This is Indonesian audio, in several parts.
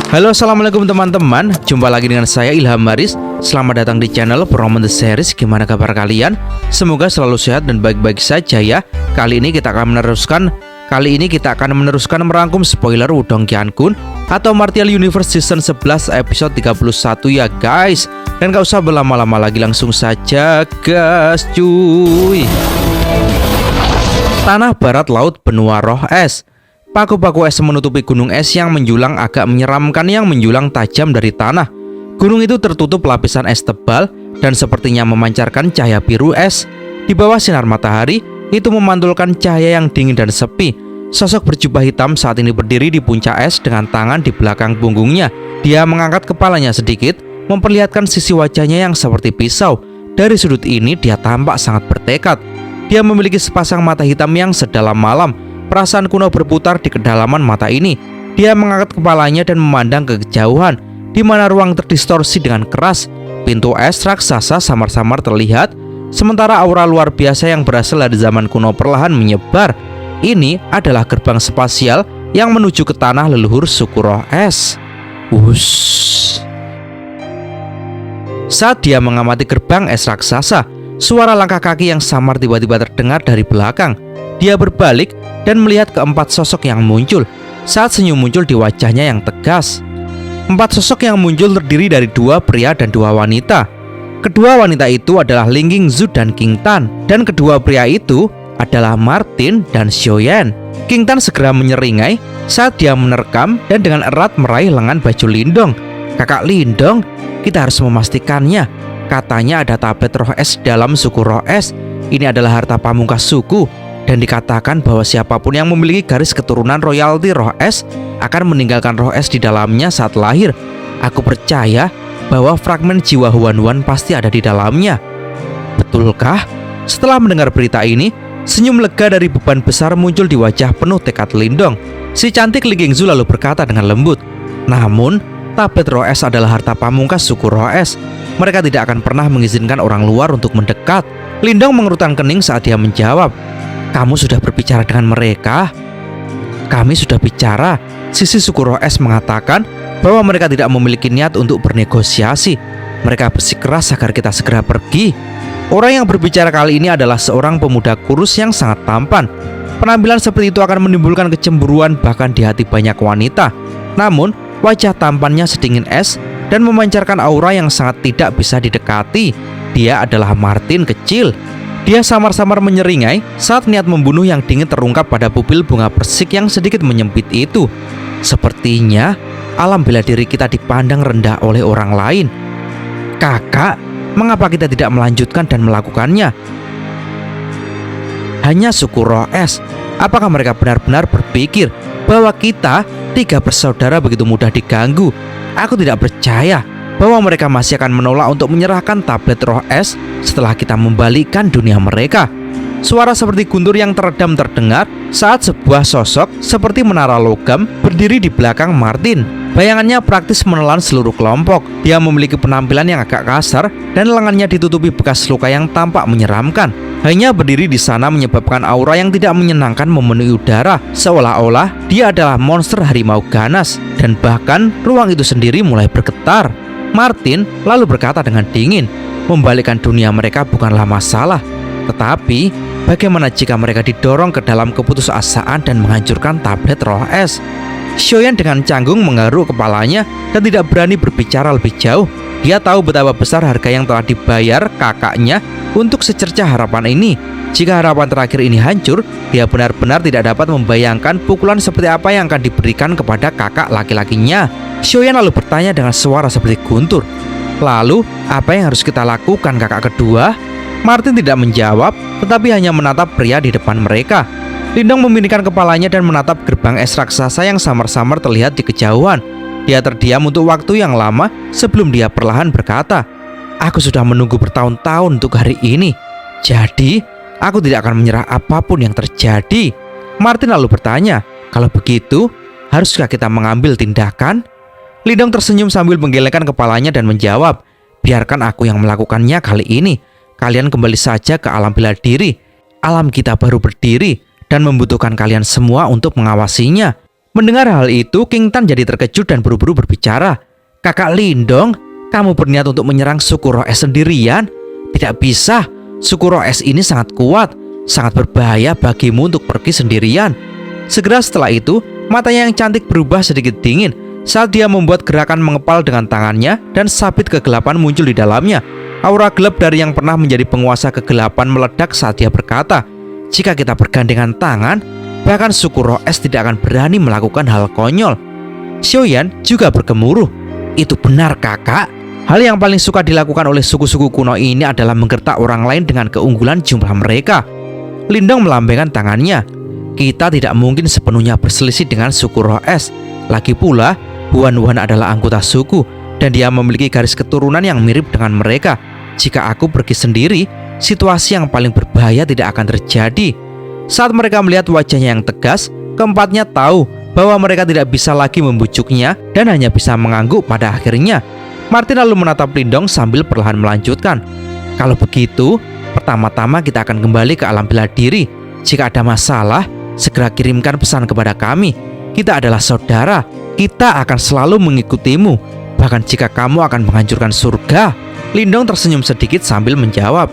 Halo, assalamualaikum teman-teman. Jumpa lagi dengan saya Ilham Maris. Selamat datang di channel Promote the Series. Gimana kabar kalian? Semoga selalu sehat dan baik-baik saja ya. Kali ini kita akan meneruskan merangkum spoiler Wudong Qiankun atau Martial Universe Season 11 episode 31 ya guys. Dan gak usah berlama-lama lagi, langsung saja gas cuy. Tanah barat laut benua roh es. Paku-paku es menutupi gunung es yang menjulang agak menyeramkan yang menjulang tajam dari tanah. Gunung itu tertutup lapisan es tebal dan sepertinya memancarkan cahaya biru es. Di bawah sinar matahari, itu memantulkan cahaya yang dingin dan sepi. Sosok berjubah hitam saat ini berdiri di puncak es dengan tangan di belakang punggungnya. Dia mengangkat kepalanya sedikit, memperlihatkan sisi wajahnya yang seperti pisau. Dari sudut ini dia tampak sangat bertekad. Dia memiliki sepasang mata hitam yang sedalam malam. Perasaan kuno berputar di kedalaman mata ini. Dia mengangkat kepalanya dan memandang ke kejauhan, di mana ruang terdistorsi dengan keras. Pintu es raksasa samar-samar terlihat, sementara aura luar biasa yang berasal dari zaman kuno perlahan menyebar. Ini adalah gerbang spasial yang menuju ke tanah leluhur suku roh es. Wush. Saat dia mengamati gerbang es raksasa, suara langkah kaki yang samar tiba-tiba terdengar dari belakang. Dia berbalik dan melihat keempat sosok yang muncul. Saat senyum muncul di wajahnya yang tegas. Empat sosok yang muncul terdiri dari dua pria dan dua wanita. Kedua wanita itu adalah Ling Qingzu dan King Tan. Dan kedua pria itu adalah Martin dan Xiaoyan. King Tan segera menyeringai saat dia menerkam dan dengan erat meraih lengan baju Lindong. "Kakak Lindong, kita harus memastikannya. Katanya ada tablet roh es dalam suku roh es. Ini adalah harta pamungkas suku. Dan dikatakan bahwa siapapun yang memiliki garis keturunan royalti roh es akan meninggalkan roh es di dalamnya saat lahir. Aku percaya bahwa fragmen jiwa Huan-Huan pasti ada di dalamnya." "Betulkah?" Setelah mendengar berita ini, senyum lega dari beban besar muncul di wajah penuh tekad Lindong. Si cantik Ling Qingzu lalu berkata dengan lembut, "Namun, tablet roh es adalah harta pamungkas suku roh es. Mereka tidak akan pernah mengizinkan orang luar untuk mendekat." Lindong mengerutkan kening saat dia menjawab, "Kamu sudah berbicara dengan mereka?" "Kami sudah bicara." Sisi suku roh es mengatakan bahwa mereka tidak memiliki niat untuk bernegosiasi. Mereka bersikeras agar kita segera pergi. Orang yang berbicara kali ini adalah seorang pemuda kurus yang sangat tampan. Penampilan seperti itu akan menimbulkan kecemburuan bahkan di hati banyak wanita. Namun, wajah tampannya sedingin es dan memancarkan aura yang sangat tidak bisa didekati. Dia adalah Martin kecil. Dia samar-samar menyeringai saat niat membunuh yang dingin terungkap pada pupil bunga persik yang sedikit menyempit itu. Sepertinya alam bela diri kita dipandang rendah oleh orang lain. "Kakak, mengapa kita tidak melanjutkan dan melakukannya?" Hanya suku roh es. Apakah mereka benar-benar berpikir bahwa kita tiga bersaudara begitu mudah diganggu? Aku tidak percaya bahwa mereka masih akan menolak untuk menyerahkan tablet roh es setelah kita membalikkan dunia mereka. Suara seperti guntur yang teredam terdengar saat sebuah sosok seperti menara logam berdiri di belakang Martin. Bayangannya praktis menelan seluruh kelompok. Dia memiliki penampilan yang agak kasar dan lengannya ditutupi bekas luka yang tampak menyeramkan. Hanya berdiri di sana menyebabkan aura yang tidak menyenangkan memenuhi udara, seolah-olah dia adalah monster harimau ganas. Dan bahkan ruang itu sendiri mulai bergetar. Martin lalu berkata dengan dingin, membalikkan dunia mereka bukanlah masalah, tetapi bagaimana jika mereka didorong ke dalam keputusasaan dan menghancurkan tablet roh es? Xiaoyan dengan canggung menggaruk kepalanya dan tidak berani berbicara lebih jauh. Dia tahu betapa besar harga yang telah dibayar kakaknya untuk secercah harapan ini. Jika harapan terakhir ini hancur, dia benar-benar tidak dapat membayangkan pukulan seperti apa yang akan diberikan kepada kakak laki-lakinya. Xiaoyan lalu bertanya dengan suara seperti guntur, "Lalu, apa yang harus kita lakukan kakak kedua?" Martin tidak menjawab, tetapi hanya menatap pria di depan mereka. Lindong memindahkan kepalanya dan menatap gerbang es raksasa yang samar-samar terlihat di kejauhan. Dia terdiam untuk waktu yang lama sebelum dia perlahan berkata, "Aku sudah menunggu bertahun-tahun untuk hari ini. Jadi, aku tidak akan menyerah apapun yang terjadi." Martin lalu bertanya, "Kalau begitu, haruskah kita mengambil tindakan?" Lindong tersenyum sambil menggelengkan kepalanya dan menjawab, "Biarkan aku yang melakukannya kali ini. Kalian kembali saja ke alam bela diri. Alam kita baru berdiri dan membutuhkan kalian semua untuk mengawasinya." Mendengar hal itu, King Tan jadi terkejut dan buru-buru berbicara. "Kakak Lindong, kamu berniat untuk menyerang suku roh es sendirian? Tidak bisa, suku roh es ini sangat kuat, sangat berbahaya bagimu untuk pergi sendirian." Segera setelah itu, matanya yang cantik berubah sedikit dingin saat dia membuat gerakan mengepal dengan tangannya dan sabit kegelapan muncul di dalamnya. Aura gelap dari yang pernah menjadi penguasa kegelapan meledak saat dia berkata, "Jika kita bergandengan tangan, bahkan suku roh es tidak akan berani melakukan hal konyol." Xiaoyan juga bergemuruh. "Itu benar, kakak. Hal yang paling suka dilakukan oleh suku-suku kuno ini adalah menggertak orang lain dengan keunggulan jumlah mereka." Lindong melambaikan tangannya. "Kita tidak mungkin sepenuhnya berselisih dengan suku roh es. Lagi pula, Huan-Huan adalah anggota suku dan dia memiliki garis keturunan yang mirip dengan mereka. Jika aku pergi sendiri, situasi yang paling berbahaya tidak akan terjadi." Saat mereka melihat wajahnya yang tegas, keempatnya tahu bahwa mereka tidak bisa lagi membujuknya dan hanya bisa mengangguk pada akhirnya. Martin lalu menatap Lindong sambil perlahan melanjutkan, "Kalau begitu, pertama-tama kita akan kembali ke alam bela diri. Jika ada masalah, segera kirimkan pesan kepada kami. Kita adalah saudara, kita akan selalu mengikutimu. Bahkan jika kamu akan menghancurkan surga." Lindong tersenyum sedikit sambil menjawab,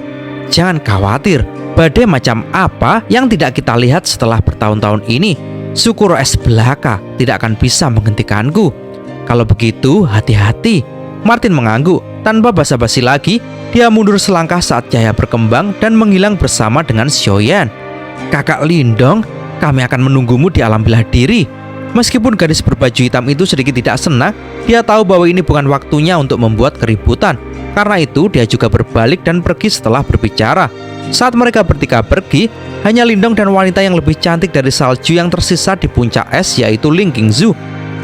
"Jangan khawatir, badai macam apa yang tidak kita lihat setelah bertahun-tahun ini, suku roh es belaka tidak akan bisa menghentikanku. Kalau begitu, hati-hati." Martin mengangguk. Tanpa basa-basi lagi, dia mundur selangkah saat cahaya berkembang dan menghilang bersama dengan Xiaoyan. "Kakak Lindong, kami akan menunggumu di alam bela diri." Meskipun gadis berbaju hitam itu sedikit tidak senang, dia tahu bahwa ini bukan waktunya untuk membuat keributan. Karena itu, dia juga berbalik dan pergi setelah berbicara. Saat mereka bertiga pergi, hanya Lindong dan wanita yang lebih cantik dari salju yang tersisa di puncak es, yaitu Ling Qingzu.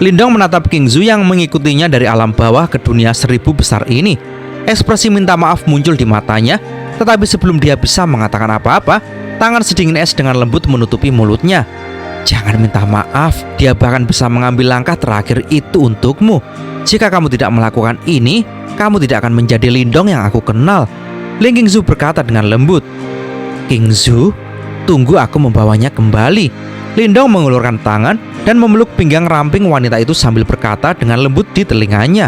Lindong menatap Qingzu yang mengikutinya dari alam bawah ke dunia 1000 besar ini. Ekspresi minta maaf muncul di matanya, tetapi sebelum dia bisa mengatakan apa-apa, tangan sedingin es dengan lembut menutupi mulutnya. "Jangan minta maaf, dia bahkan bisa mengambil langkah terakhir itu untukmu. Jika kamu tidak melakukan ini, kamu tidak akan menjadi Lindong yang aku kenal." Ling Qingzu berkata dengan lembut. "Qingzu, tunggu aku membawanya kembali." Lindong mengulurkan tangan dan memeluk pinggang ramping wanita itu sambil berkata dengan lembut di telinganya.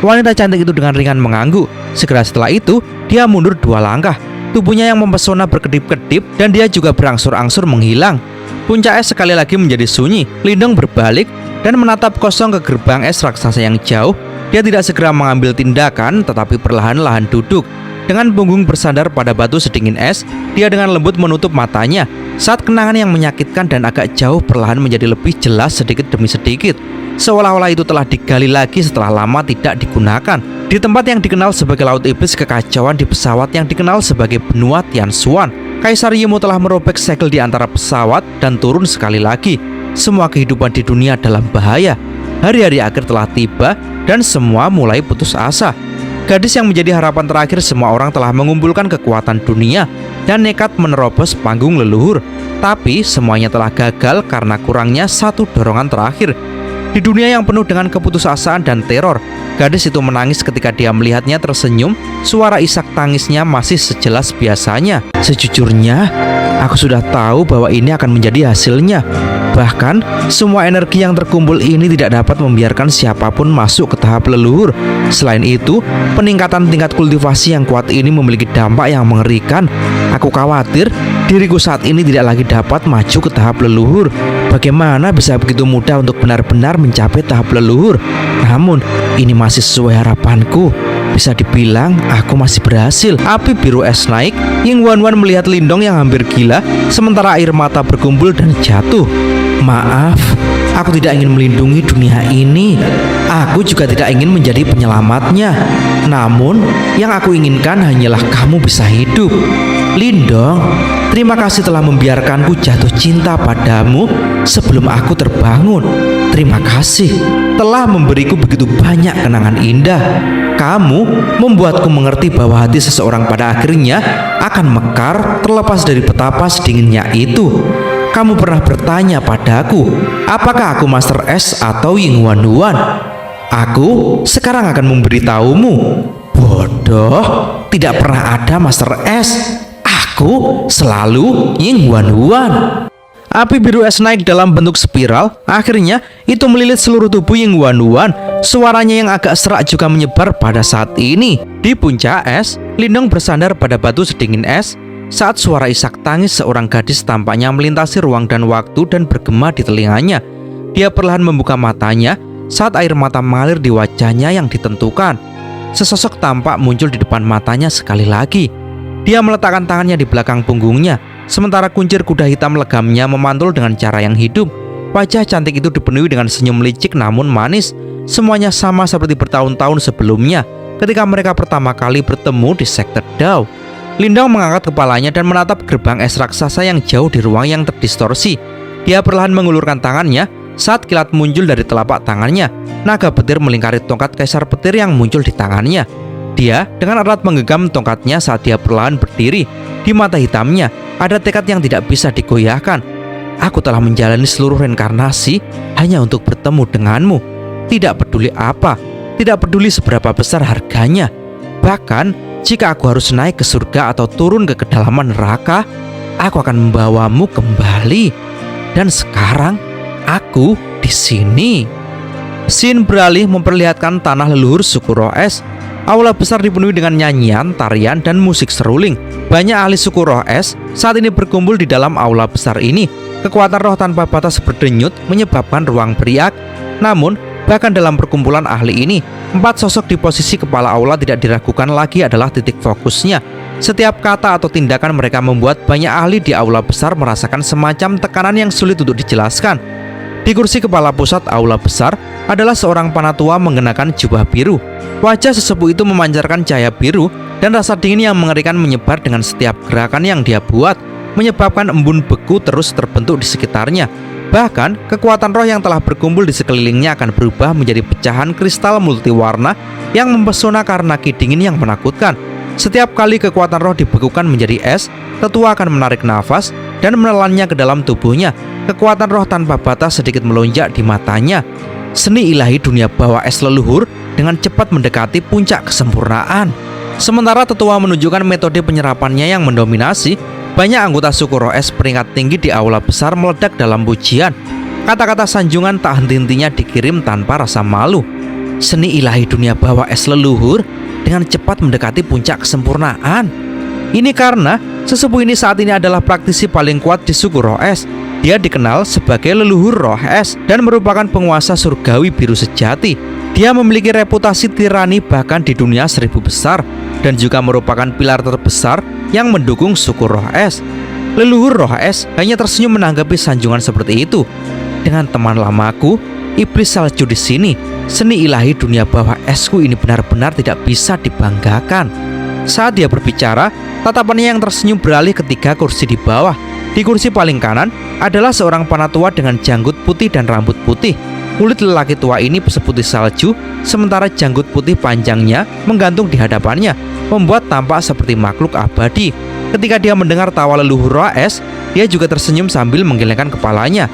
Wanita cantik itu dengan ringan mengangguk. Segera setelah itu, dia mundur 2 langkah. Tubuhnya yang mempesona berkedip-kedip dan dia juga berangsur-angsur menghilang. Puncak es sekali lagi menjadi sunyi. Lindong berbalik dan menatap kosong ke gerbang es raksasa yang jauh. Dia tidak segera mengambil tindakan, tetapi perlahan-lahan duduk. Dengan punggung bersandar pada batu sedingin es, dia dengan lembut menutup matanya. Saat kenangan yang menyakitkan dan agak jauh perlahan menjadi lebih jelas sedikit demi sedikit, seolah-olah itu telah digali lagi setelah lama tidak digunakan. Di tempat yang dikenal sebagai Laut Iblis, kekacauan di pesawat yang dikenal sebagai benua Tianxuan, Kaisar Yimo telah merobek segel di antara pesawat dan turun sekali lagi. Semua kehidupan di dunia dalam bahaya. Hari-hari akhir telah tiba dan semua mulai putus asa. Gadis yang menjadi harapan terakhir semua orang telah mengumpulkan kekuatan dunia dan nekat menerobos panggung leluhur. Tapi semuanya telah gagal karena kurangnya satu dorongan terakhir. Di dunia yang penuh dengan keputusasaan dan teror, gadis itu menangis ketika dia melihatnya tersenyum. Suara isak tangisnya masih sejelas biasanya. "Sejujurnya, aku sudah tahu bahwa ini akan menjadi hasilnya. Bahkan, semua energi yang terkumpul ini tidak dapat membiarkan siapapun masuk ke tahap leluhur. Selain itu, peningkatan tingkat kultivasi yang kuat ini memiliki dampak yang mengerikan. Aku khawatir diriku saat ini tidak lagi dapat maju ke tahap leluhur. Bagaimana bisa begitu mudah untuk benar-benar mencapai tahap leluhur? Namun, ini masih sesuai harapanku. Bisa dibilang aku masih berhasil." Api biru es naik. Ying Huan-Huan melihat Lindong yang hampir gila, sementara air mata berkumpul dan jatuh. "Maaf, aku tidak ingin melindungi dunia ini. Aku juga tidak ingin menjadi penyelamatnya. Namun, yang aku inginkan hanyalah kamu bisa hidup. Lindong, terima kasih telah membiarkanku jatuh cinta padamu sebelum aku terbangun. Terima kasih telah memberiku begitu banyak kenangan indah. Kamu membuatku mengerti bahwa hati seseorang pada akhirnya akan mekar terlepas dari betapa sedinginnya itu. Kamu pernah bertanya padaku, apakah aku Master S atau Ying Huan-Huan? Aku sekarang akan memberitahumu. Bodoh, tidak pernah ada Master S. Aku selalu Ying Huan-Huan." Api biru es naik dalam bentuk spiral. Akhirnya itu melilit seluruh tubuh Ying Wanduan. Suaranya yang agak serak juga menyebar pada saat ini. Di puncak es, Lindong bersandar pada batu sedingin es saat suara isak tangis seorang gadis tampaknya melintasi ruang dan waktu dan bergema di telinganya. Dia perlahan membuka matanya saat air mata mengalir di wajahnya yang ditentukan. Sesosok tampak muncul di depan matanya sekali lagi. Dia meletakkan tangannya di belakang punggungnya, sementara kuncir kuda hitam legamnya memantul dengan cara yang hidup. Wajah cantik itu dipenuhi dengan senyum licik namun manis. Semuanya sama seperti bertahun-tahun sebelumnya ketika mereka pertama kali bertemu di sekte Dao. Lindong mengangkat kepalanya dan menatap gerbang es raksasa yang jauh di ruang yang terdistorsi. Dia perlahan mengulurkan tangannya saat kilat muncul dari telapak tangannya. Naga petir melingkari tongkat kaisar petir yang muncul di tangannya. Dia dengan erat menggenggam tongkatnya saat dia perlahan berdiri. Di mata hitamnya ada tekad yang tidak bisa digoyahkan. Aku telah menjalani seluruh reinkarnasi hanya untuk bertemu denganmu. Tidak peduli apa, tidak peduli seberapa besar harganya. Bahkan jika aku harus naik ke surga atau turun ke kedalaman neraka, aku akan membawamu kembali. Dan sekarang aku di sini. Scene beralih memperlihatkan tanah leluhur suku roh es. Aula besar dipenuhi dengan nyanyian, tarian, dan musik seruling. Banyak ahli suku roh es saat ini berkumpul di dalam aula besar ini. Kekuatan roh tanpa batas berdenyut menyebabkan ruang beriak. Namun, bahkan dalam perkumpulan ahli ini, 4 sosok di posisi kepala aula tidak diragukan lagi adalah titik fokusnya. Setiap kata atau tindakan mereka membuat banyak ahli di aula besar merasakan semacam tekanan yang sulit untuk dijelaskan. Di kursi kepala pusat aula besar adalah seorang panatua mengenakan jubah biru. Wajah sesepuh itu memancarkan cahaya biru dan rasa dingin yang mengerikan menyebar dengan setiap gerakan yang dia buat, menyebabkan embun beku terus terbentuk di sekitarnya. Bahkan, kekuatan roh yang telah berkumpul di sekelilingnya akan berubah menjadi pecahan kristal multiwarna yang mempesona karena ki dingin yang menakutkan. Setiap kali kekuatan roh dibekukan menjadi es, tetua akan menarik nafas dan menelannya ke dalam tubuhnya. Kekuatan roh tanpa batas sedikit melonjak di matanya. Seni ilahi dunia bawah es leluhur dengan cepat mendekati puncak kesempurnaan. Sementara tetua menunjukkan metode penyerapannya yang mendominasi, banyak anggota suku roh es peringkat tinggi di aula besar meledak dalam pujian. Kata-kata sanjungan tak henti-hentinya dikirim tanpa rasa malu. Seni ilahi dunia bawah es leluhur dengan cepat mendekati puncak kesempurnaan. Ini karena sesepuh ini saat ini adalah praktisi paling kuat di suku roh es. Dia dikenal sebagai leluhur roh es dan merupakan penguasa surgawi biru sejati. Dia memiliki reputasi tirani bahkan di dunia 1000 besar dan juga merupakan pilar terbesar yang mendukung suku roh es. Leluhur roh es hanya tersenyum menanggapi sanjungan seperti itu. Dengan teman lamaku, iblis salju di sini, seni ilahi dunia bawah esku ini benar-benar tidak bisa dibanggakan. Saat dia berbicara, tatapannya yang tersenyum beralih ke 3 kursi di bawah. Di kursi paling kanan adalah seorang panatua dengan janggut putih dan rambut putih. Kulit lelaki tua ini seputih salju, sementara janggut putih panjangnya menggantung di hadapannya, membuat tampak seperti makhluk abadi. Ketika dia mendengar tawa leluhur roh es, dia juga tersenyum sambil menggelengkan kepalanya.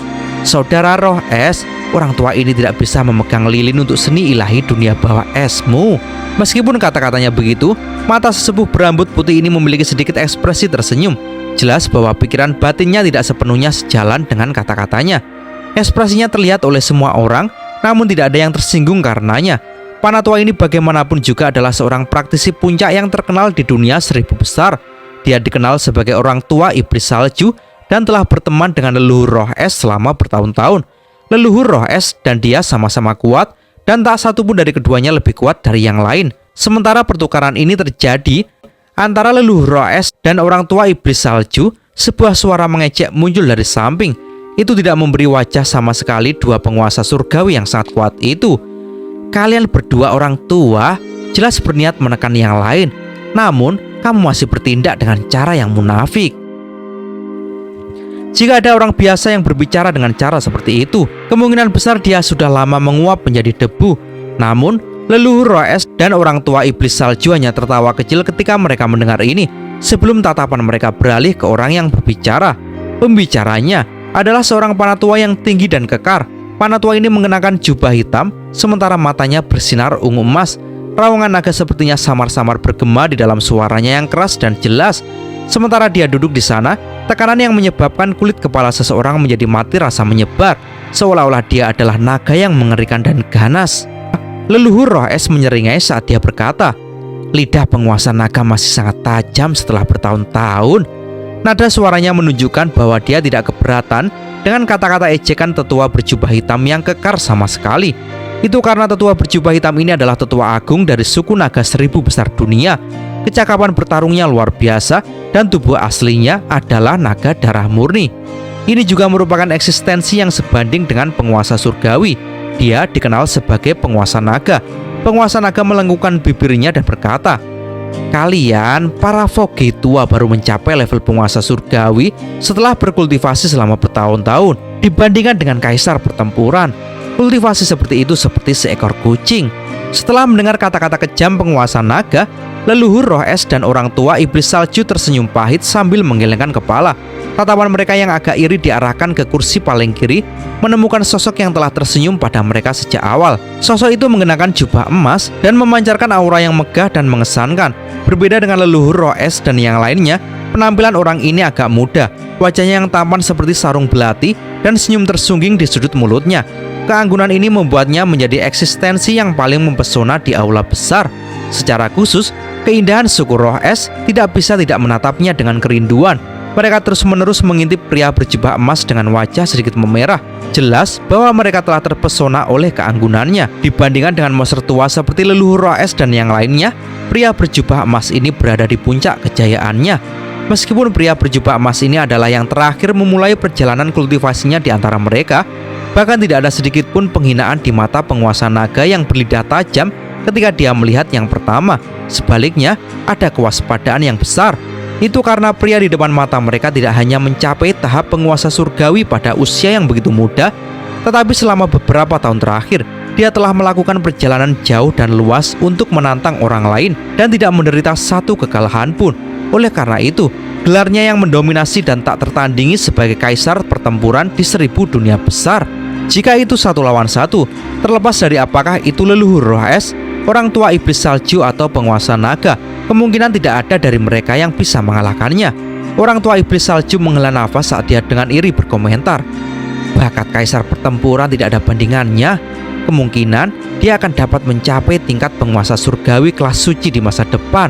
Saudara roh es, orang tua ini tidak bisa memegang lilin untuk seni ilahi dunia bawah esmu. Meskipun kata-katanya begitu, mata sesepuh berambut putih ini memiliki sedikit ekspresi tersenyum. Jelas bahwa pikiran batinnya tidak sepenuhnya sejalan dengan kata-katanya. Ekspresinya terlihat oleh semua orang, namun tidak ada yang tersinggung karenanya. Panatua ini bagaimanapun juga adalah seorang praktisi puncak yang terkenal di dunia 1000 besar. Dia dikenal sebagai orang tua iblis salju dan telah berteman dengan leluhur roh es selama bertahun-tahun. Leluhur roh es dan dia sama-sama kuat dan tak satu pun dari keduanya lebih kuat dari yang lain. Sementara pertukaran ini terjadi antara leluhur roh es dan orang tua iblis salju, sebuah suara mengejek muncul dari samping. Itu tidak memberi wajah sama sekali dua penguasa surgawi yang sangat kuat itu. Kalian berdua orang tua jelas berniat menekan yang lain, namun kamu masih bertindak dengan cara yang munafik. Jika ada orang biasa yang berbicara dengan cara seperti itu, kemungkinan besar dia sudah lama menguap menjadi debu. Namun, leluhur roh es dan orang tua iblis salju hanya tertawa kecil ketika mereka mendengar ini, sebelum tatapan mereka beralih ke orang yang berbicara. Pembicaranya adalah seorang panatua yang tinggi dan kekar. Panatua ini mengenakan jubah hitam, sementara matanya bersinar ungu emas. Raungan naga sepertinya samar-samar bergema di dalam suaranya yang keras dan jelas. Sementara dia duduk di sana, Tekanan yang menyebabkan kulit kepala seseorang menjadi mati rasa menyebar, seolah-olah dia adalah naga yang mengerikan dan ganas. Leluhur roh es menyeringai saat dia berkata, "Lidah penguasa naga masih sangat tajam setelah bertahun-tahun." Nada suaranya menunjukkan bahwa dia tidak keberatan dengan kata-kata ejekan tetua berjubah hitam yang kekar sama sekali. Itu karena tetua berjubah hitam ini adalah tetua agung dari suku naga 1000 besar dunia. Kecakapan bertarungnya luar biasa dan tubuh aslinya adalah naga darah murni. Ini juga merupakan eksistensi yang sebanding dengan penguasa surgawi. Dia dikenal sebagai penguasa naga. Penguasa naga melengkungkan bibirnya dan berkata, "Kalian para Voge tua baru mencapai level penguasa surgawi setelah berkultivasi selama bertahun-tahun dibandingkan dengan kaisar pertempuran. Kultivasi seperti itu seperti seekor kucing." Setelah mendengar kata-kata kejam penguasa naga, leluhur roh es dan orang tua iblis salju tersenyum pahit sambil menggelengkan kepala. Tatapan mereka yang agak iri diarahkan ke kursi paling kiri, menemukan sosok yang telah tersenyum pada mereka sejak awal. Sosok itu mengenakan jubah emas dan memancarkan aura yang megah dan mengesankan. Berbeda dengan leluhur roh es dan yang lainnya, penampilan orang ini agak muda. Wajahnya yang tampan seperti sarung belati dan senyum tersungging di sudut mulutnya. Keanggunan ini membuatnya menjadi eksistensi yang paling mempesona di aula besar. Secara khusus, keindahan suku roh es tidak bisa tidak menatapnya dengan kerinduan. Mereka terus-menerus mengintip pria berjubah emas dengan wajah sedikit memerah. Jelas bahwa mereka telah terpesona oleh keanggunannya. Dibandingkan dengan monster tua seperti leluhur roh es dan yang lainnya, pria berjubah emas ini berada di puncak kejayaannya. Meskipun pria berjubah emas ini adalah yang terakhir memulai perjalanan kultivasinya di antara mereka, bahkan tidak ada sedikit pun penghinaan di mata penguasa naga yang berlidah tajam ketika dia melihat yang pertama. Sebaliknya, ada kewaspadaan yang besar. Itu karena pria di depan mata mereka tidak hanya mencapai tahap penguasa surgawi pada usia yang begitu muda, tetapi selama beberapa tahun terakhir, dia telah melakukan perjalanan jauh dan luas untuk menantang orang lain dan tidak menderita satu kekalahan pun. Oleh karena itu, gelarnya yang mendominasi dan tak tertandingi sebagai kaisar pertempuran di 1000 dunia besar. Jika itu 1 lawan 1, terlepas dari apakah itu leluhur roh es, orang tua iblis salju atau penguasa naga, kemungkinan tidak ada dari mereka yang bisa mengalahkannya. Orang tua iblis salju menghela nafas saat dia dengan iri berkomentar, "Bakat kaisar pertempuran tidak ada bandingannya. Kemungkinan dia akan dapat mencapai tingkat penguasa surgawi kelas suci di masa depan.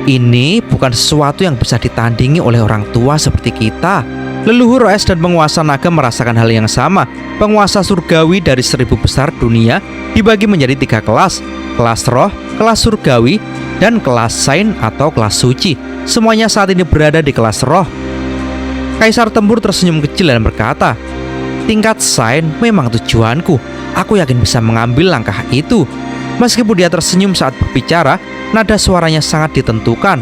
Ini bukan sesuatu yang bisa ditandingi oleh orang tua seperti kita." Leluhur roh es dan penguasa naga merasakan hal yang sama. Penguasa surgawi dari 1000 besar dunia dibagi menjadi 3 kelas: kelas roh, kelas surgawi, dan kelas saint atau kelas suci. Semuanya saat ini berada di kelas roh. Kaisar tempur tersenyum kecil dan berkata, "Tingkat saint memang tujuanku. Aku yakin bisa mengambil langkah itu." Meskipun dia tersenyum saat berbicara, nada suaranya sangat ditentukan,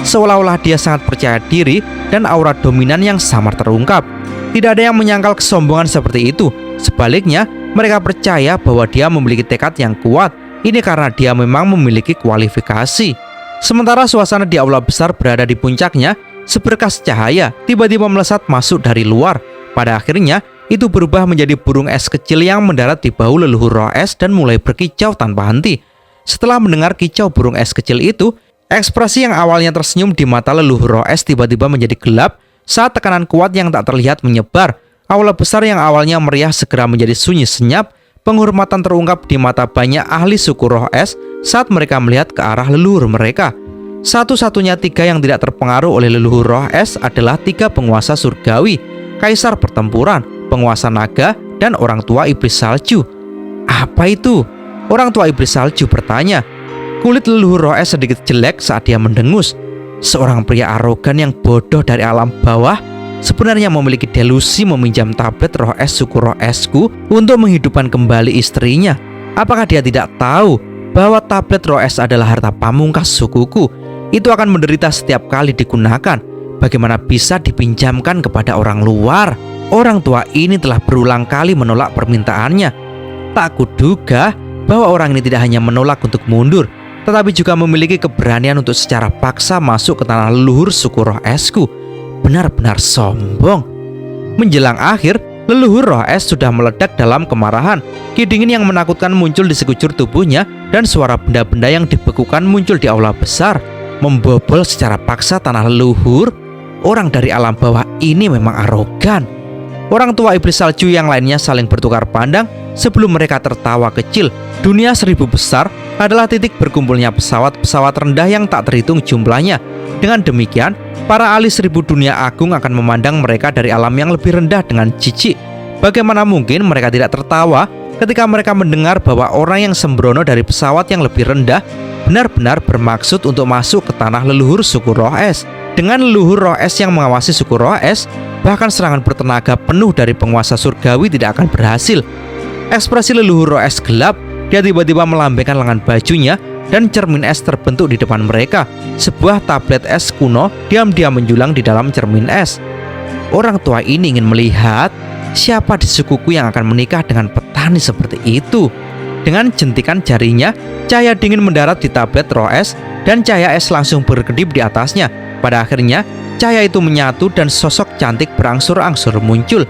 seolah-olah dia sangat percaya diri dan aura dominan yang samar terungkap. Tidak ada yang menyangkal kesombongan seperti itu. Sebaliknya, mereka percaya bahwa dia memiliki tekad yang kuat. Ini karena dia memang memiliki kualifikasi. Sementara suasana di aula besar berada di puncaknya, seberkas cahaya tiba-tiba melesat masuk dari luar. Pada akhirnya, itu berubah menjadi burung es kecil yang mendarat di bahu leluhur roh es dan mulai berkicau tanpa henti. Setelah mendengar kicau burung es kecil itu, ekspresi yang awalnya tersenyum di mata leluhur roh es tiba-tiba menjadi gelap saat tekanan kuat yang tak terlihat menyebar. Aula besar yang awalnya meriah segera menjadi sunyi senyap. Penghormatan terungkap di mata banyak ahli suku roh es saat mereka melihat ke arah leluhur mereka. Satu-satunya 3 yang tidak terpengaruh oleh leluhur roh es adalah 3 penguasa surgawi, kaisar pertempuran, penguasa naga, dan orang tua iblis salju. Apa itu? Orang tua iblis salju bertanya. Kulit leluhur roh es sedikit jelek saat dia mendengus. Seorang pria arogan yang bodoh dari alam bawah sebenarnya memiliki delusi meminjam tablet roh es suku roh esku untuk menghidupkan kembali istrinya. Apakah dia tidak tahu bahwa tablet roh es adalah harta pamungkas sukuku? Itu akan menderita setiap kali digunakan. Bagaimana bisa dipinjamkan kepada orang luar? Orang tua ini telah berulang kali menolak permintaannya. Tak kuduga bahwa orang ini tidak hanya menolak untuk mundur, tetapi juga memiliki keberanian untuk secara paksa masuk ke tanah leluhur suku roh esku. Benar-benar sombong. Menjelang akhir, leluhur roh es sudah meledak dalam kemarahan. Ki dingin yang menakutkan muncul di sekujur tubuhnya dan suara benda-benda yang dibekukan muncul di aula besar. Membobol secara paksa tanah leluhur. orang dari alam bawah ini memang arogan. Orang tua iblis salju yang lainnya saling bertukar pandang sebelum mereka tertawa kecil. Dunia seribu besar adalah titik berkumpulnya pesawat-pesawat rendah yang tak terhitung jumlahnya. Dengan demikian, para ahli seribu dunia agung akan memandang mereka dari alam yang lebih rendah dengan jijik. Bagaimana mungkin mereka tidak tertawa ketika mereka mendengar bahwa orang yang sembrono dari pesawat yang lebih rendah benar-benar bermaksud untuk masuk ke tanah leluhur suku Roh Es. Dengan leluhur Roh Es yang mengawasi suku Roh Es, bahkan serangan bertenaga penuh dari penguasa surgawi tidak akan berhasil. Ekspresi leluhur Roh Es gelap. Dia tiba-tiba melambaikan lengan bajunya dan cermin es terbentuk di depan mereka. Sebuah tablet es kuno diam-diam menjulang di dalam cermin es. Orang tua ini ingin melihat siapa di sukuku yang akan menikah dengan petani seperti itu. Dengan jentikan jarinya, cahaya dingin mendarat di tablet Roh Es dan cahaya es langsung berkedip di atasnya. Pada akhirnya, cahaya itu menyatu dan sosok cantik berangsur-angsur muncul.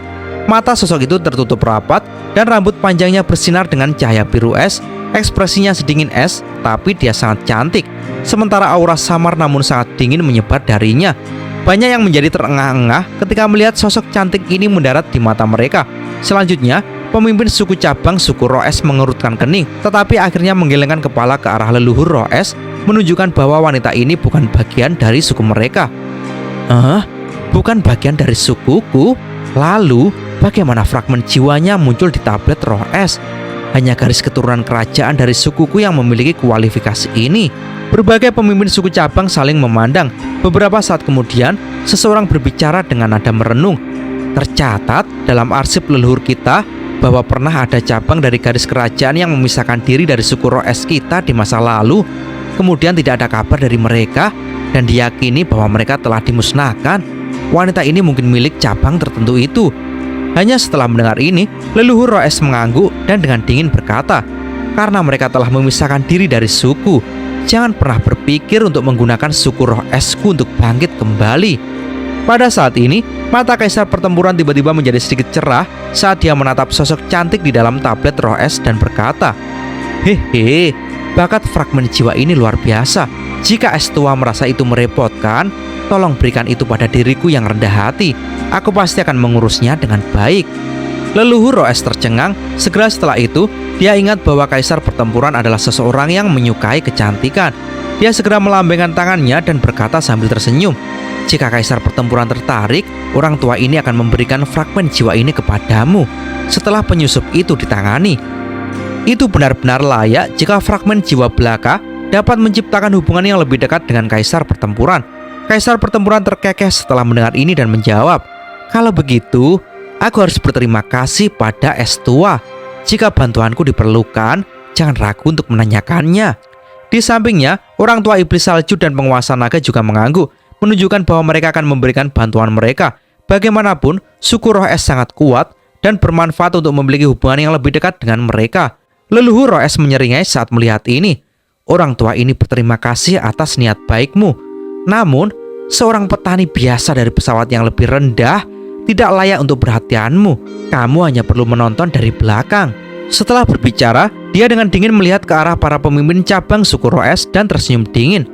Mata sosok itu tertutup rapat dan rambut panjangnya bersinar dengan cahaya biru es. Ekspresinya sedingin es, tapi dia sangat cantik. Sementara aura samar namun sangat dingin menyebar darinya. Banyak yang menjadi terengah-engah ketika melihat sosok cantik ini mendarat di mata mereka. Selanjutnya, pemimpin suku cabang suku Roh Es mengerutkan kening, tetapi akhirnya menggelengkan kepala ke arah leluhur Roh Es, menunjukkan bahwa wanita ini bukan bagian dari suku mereka. Bukan bagian dari sukuku? Lalu, bagaimana fragmen jiwanya muncul di tablet Roh Es? Hanya garis keturunan kerajaan dari sukuku yang memiliki kualifikasi ini. Berbagai pemimpin suku cabang saling memandang. Beberapa saat kemudian, seseorang berbicara dengan nada merenung. Tercatat dalam arsip leluhur kita bahwa pernah ada cabang dari garis kerajaan yang memisahkan diri dari suku Roh Es kita di masa lalu. Kemudian tidak ada kabar dari mereka dan diyakini bahwa mereka telah dimusnahkan. Wanita ini mungkin milik cabang tertentu itu. Hanya setelah mendengar ini, leluhur Roh Es mengangguk dan dengan dingin berkata, karena mereka telah memisahkan diri dari suku, jangan pernah berpikir untuk menggunakan suku Roh Esku untuk bangkit kembali. Pada saat ini, mata kaisar pertempuran tiba-tiba menjadi sedikit cerah saat dia menatap sosok cantik di dalam tablet Roh Es dan berkata, hehe, bakat fragmen jiwa ini luar biasa. Jika Estua merasa itu merepotkan, tolong berikan itu pada diriku yang rendah hati. Aku pasti akan mengurusnya dengan baik. Leluhur Roh Es tercengang. Segera setelah itu, dia ingat bahwa kaisar pertempuran adalah seseorang yang menyukai kecantikan. Dia segera melambaikan tangannya dan berkata sambil tersenyum, jika kaisar pertempuran tertarik, orang tua ini akan memberikan fragmen jiwa ini kepadamu setelah penyusup itu ditangani. Itu benar-benar layak jika fragmen jiwa belaka dapat menciptakan hubungan yang lebih dekat dengan kaisar pertempuran. Kaisar pertempuran terkekeh setelah mendengar ini dan menjawab, kalau begitu, aku harus berterima kasih pada Estua. Jika bantuanku diperlukan, jangan ragu untuk menanyakannya. Di sampingnya, orang tua iblis salju dan penguasa naga juga mengangguk, menunjukkan bahwa mereka akan memberikan bantuan mereka. Bagaimanapun, suku Roh Es sangat kuat dan bermanfaat untuk memiliki hubungan yang lebih dekat dengan mereka. Leluhur Roh Es menyeringai saat melihat ini. Orang tua ini berterima kasih atas niat baikmu. Namun, seorang petani biasa dari pesawat yang lebih rendah tidak layak untuk perhatianmu. Kamu hanya perlu menonton dari belakang. Setelah berbicara, dia dengan dingin melihat ke arah para pemimpin cabang suku Roh Es dan tersenyum dingin.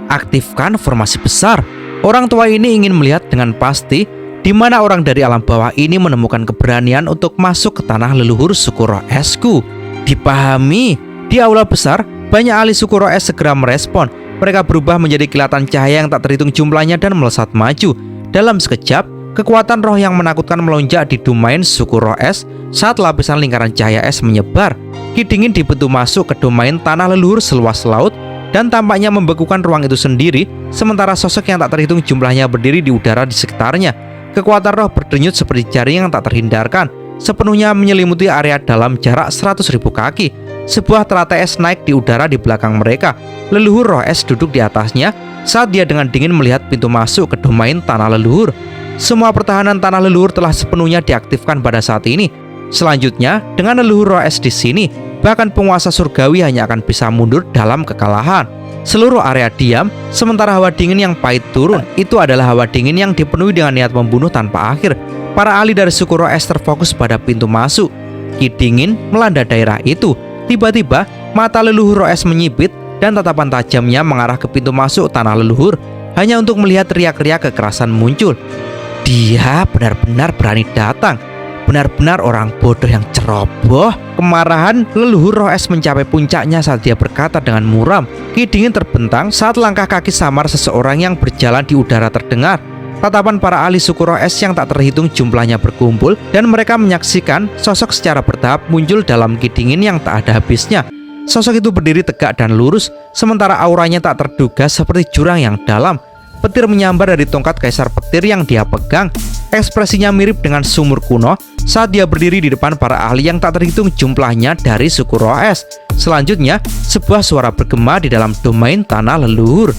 Aktifkan formasi besar. Orang tua ini ingin melihat dengan pasti di mana orang dari alam bawah ini menemukan keberanian untuk masuk ke tanah leluhur suku Roh Esku. Dipahami. Di aula besar, banyak ahli suku Roh Es segera merespon. Mereka berubah menjadi kilatan cahaya yang tak terhitung jumlahnya dan melesat maju. Dalam sekejap, kekuatan roh yang menakutkan melonjak di domain suku Roh Es saat lapisan lingkaran cahaya es menyebar. Ki dingin dibentuk masuk ke domain tanah leluhur seluas laut dan tampaknya membekukan ruang itu sendiri, sementara sosok yang tak terhitung jumlahnya berdiri di udara di sekitarnya. Kekuatan roh berdenyut seperti jaring yang tak terhindarkan, sepenuhnya menyelimuti area dalam jarak 100.000 kaki. Sebuah teratai es naik di udara di belakang mereka. Leluhur Roh Es duduk di atasnya saat dia dengan dingin melihat pintu masuk ke domain tanah leluhur. Semua pertahanan tanah leluhur telah sepenuhnya diaktifkan pada saat ini. Selanjutnya, dengan leluhur Roh Es di sini, bahkan penguasa surgawi hanya akan bisa mundur dalam kekalahan. Seluruh area diam, sementara hawa dingin yang pahit turun. Itu adalah hawa dingin yang dipenuhi dengan niat membunuh tanpa akhir. Para ahli dari suku Roh Es terfokus pada pintu masuk. Ki dingin melanda daerah itu. Tiba-tiba, mata leluhur Roh Es menyipit dan tatapan tajamnya mengarah ke pintu masuk tanah leluhur. hanya untuk melihat riak-riak kekerasan muncul. Dia benar-benar berani datang, benar-benar orang bodoh yang ceroboh. Kemarahan leluhur Roh Es mencapai puncaknya saat dia berkata dengan muram. Ki Dingin terbentang saat langkah kaki samar seseorang yang berjalan di udara terdengar. Tatapan para ahli suku Roh Es yang tak terhitung jumlahnya berkumpul, dan mereka menyaksikan sosok secara bertahap muncul dalam Ki Dingin yang tak ada habisnya. Sosok itu berdiri tegak dan lurus, sementara auranya tak terduga seperti jurang yang dalam. Petir menyambar dari tongkat kaisar petir yang dia pegang. Ekspresinya mirip dengan sumur kuno saat dia berdiri di depan para ahli yang tak terhitung jumlahnya dari suku Roh Es. Selanjutnya, sebuah suara bergema di dalam domain tanah leluhur.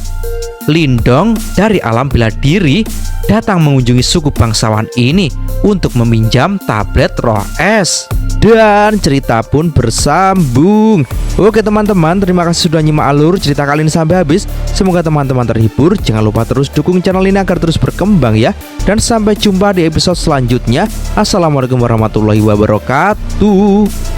Lindong dari alam bela diri datang mengunjungi suku bangsawan ini untuk meminjam tablet Roh Es. Dan cerita pun bersambung. Oke teman-teman, terima kasih sudah nyimak alur cerita kali ini sampai habis. Semoga teman-teman terhibur. Jangan lupa terus dukung channel ini agar terus berkembang ya. Dan sampai jumpa di episode selanjutnya. Assalamualaikum warahmatullahi wabarakatuh.